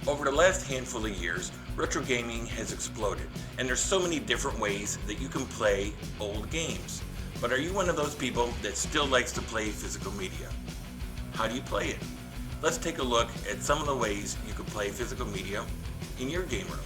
Over the last handful of years, retro gaming has exploded, and there's so many different ways that you can play old games. But are you one of those people that still likes to play physical media? How do you play it? Let's take a look at some of the ways you can play physical media in your game room.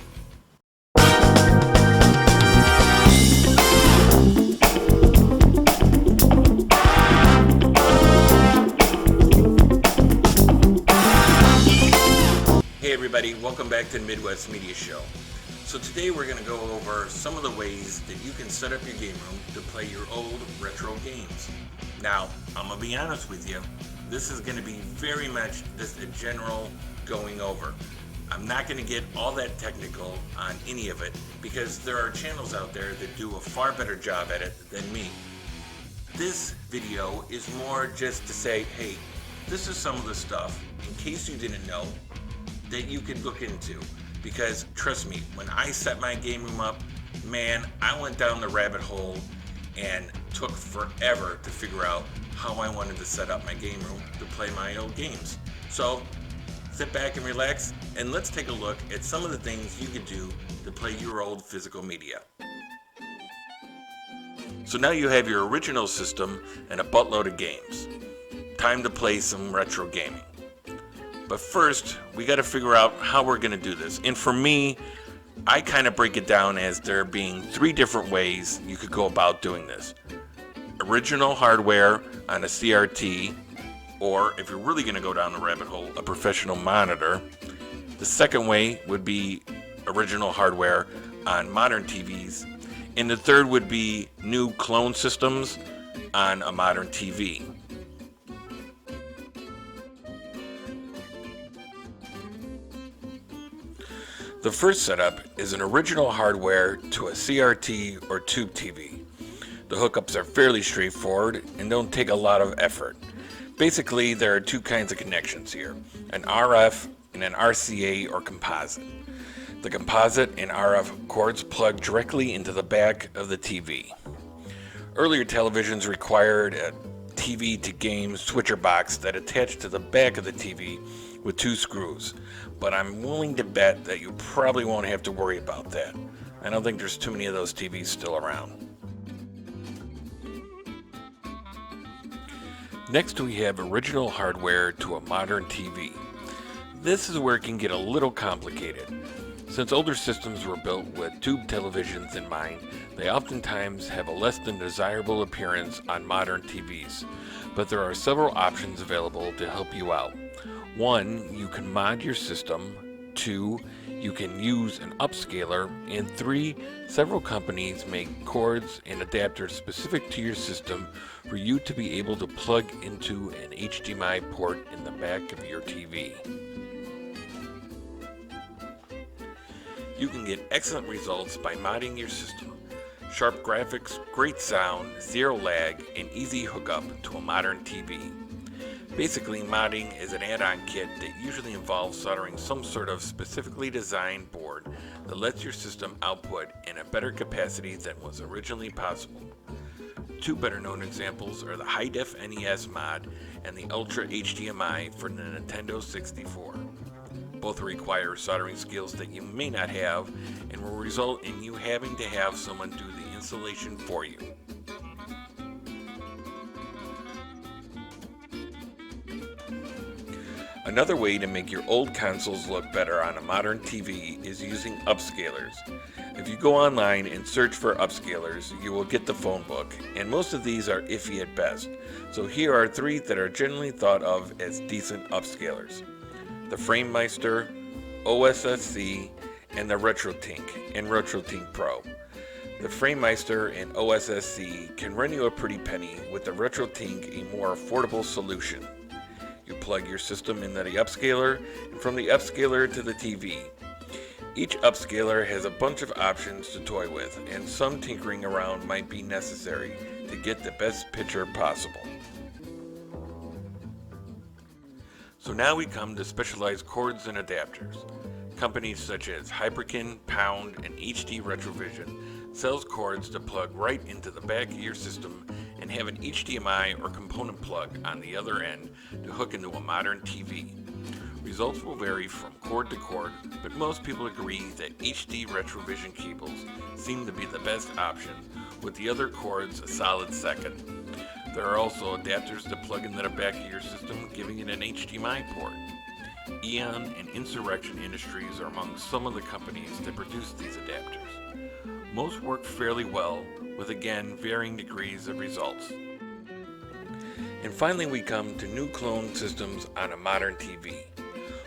Hey everybody, welcome back to the Midwest Media Show. So today we're going to go over some of the ways that you can set up your game room to play your old retro games. Now, I'm going to be honest with you, this is going to be very much just a general going over. I'm not going to get all that technical on any of it because there are channels out there that do a far better job at it than me. This video is more just to say, hey, this is some of the stuff, in case you didn't know, that you could look into. Because trust me, when I set my game room up, man, I went down the rabbit hole and took forever to figure out how I wanted to set up my game room to play my old games. So sit back and relax, and let's take a look at some of the things you could do to play your old physical media. So now you have your original system and a buttload of games. Time to play some retro gaming. But first, we got to figure out how we're going to do this. And for me, I kind of break it down as there being three different ways you could go about doing this. Original hardware on a CRT, or if you're really going to go down the rabbit hole, a professional monitor. The second way would be original hardware on modern TVs. And the third would be new clone systems on a modern TV. The first setup is an original hardware to a CRT or tube TV. The hookups are fairly straightforward and don't take a lot of effort. Basically, there are two kinds of connections here, an RF and an RCA or composite. The composite and RF cords plug directly into the back of the TV. Earlier televisions required a TV to game switcher box that attached to the back of the TV with two screws, but I'm willing to bet that you probably won't have to worry about that. I don't think there's too many of those TVs still around. Next we have original hardware to a modern TV. This is where it can get a little complicated. Since older systems were built with tube televisions in mind, they oftentimes have a less than desirable appearance on modern TVs, but there are several options available to help you out. 1, you can mod your system. 2, you can use an upscaler. And 3, several companies make cords and adapters specific to your system for you to be able to plug into an HDMI port in the back of your TV. You can get excellent results by modding your system. Sharp graphics, great sound, zero lag, and easy hookup to a modern TV. Basically, modding is an add-on kit that usually involves soldering some sort of specifically designed board that lets your system output in a better capacity than was originally possible. Two better known examples are the High Def NES mod and the Ultra HDMI for the Nintendo 64. Both require soldering skills that you may not have and will result in you having to have someone do the installation for you. Another way to make your old consoles look better on a modern TV is using upscalers. If you go online and search for upscalers, you will get the phone book, and most of these are iffy at best. So here are 3 that are generally thought of as decent upscalers. The FrameMeister, OSSC, and the RetroTink and RetroTink Pro. The FrameMeister and OSSC can run you a pretty penny, with the RetroTink a more affordable solution. You plug your system into the upscaler, and from the upscaler to the TV. Each upscaler has a bunch of options to toy with, and some tinkering around might be necessary to get the best picture possible. So now we come to specialized cords and adapters. Companies such as Hyperkin, Pound, and HD Retrovision sells cords to plug right into the back of your system and have an HDMI or component plug on the other end to hook into a modern TV. Results will vary from cord to cord, but most people agree that HD RetroVision cables seem to be the best option, with the other cords a solid second. There are also adapters to plug into the back of your system, giving it an HDMI port. Eon and Insurrection Industries are among some of the companies that produce these adapters. Most work fairly well, with again varying degrees of results. And finally we come to new clone systems on a modern TV.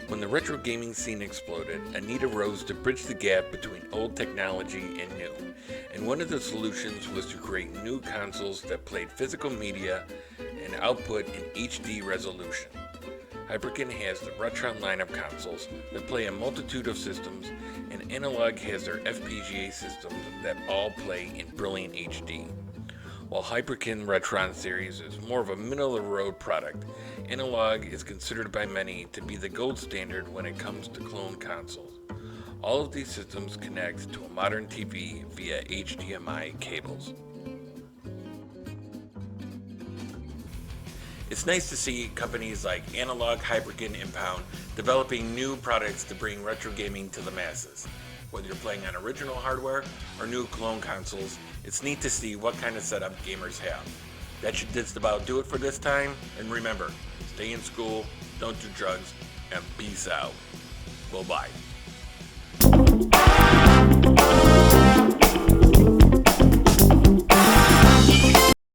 When the retro gaming scene exploded, a need arose to bridge the gap between old technology and new. And one of the solutions was to create new consoles that played physical media and output in HD resolution. Hyperkin has the Retron line of consoles that play a multitude of systems, and Analog has their FPGA systems that all play in brilliant HD. While Hyperkin Retron series is more of a middle-of-the-road product, Analog is considered by many to be the gold standard when it comes to clone consoles. All of these systems connect to a modern TV via HDMI cables. It's nice to see companies like Analog, Hyperkin, and Pound developing new products to bring retro gaming to the masses. Whether you're playing on original hardware or new clone consoles, it's neat to see what kind of setup gamers have. That should just about do it for this time, and remember, stay in school, don't do drugs, and peace out. Bye-bye.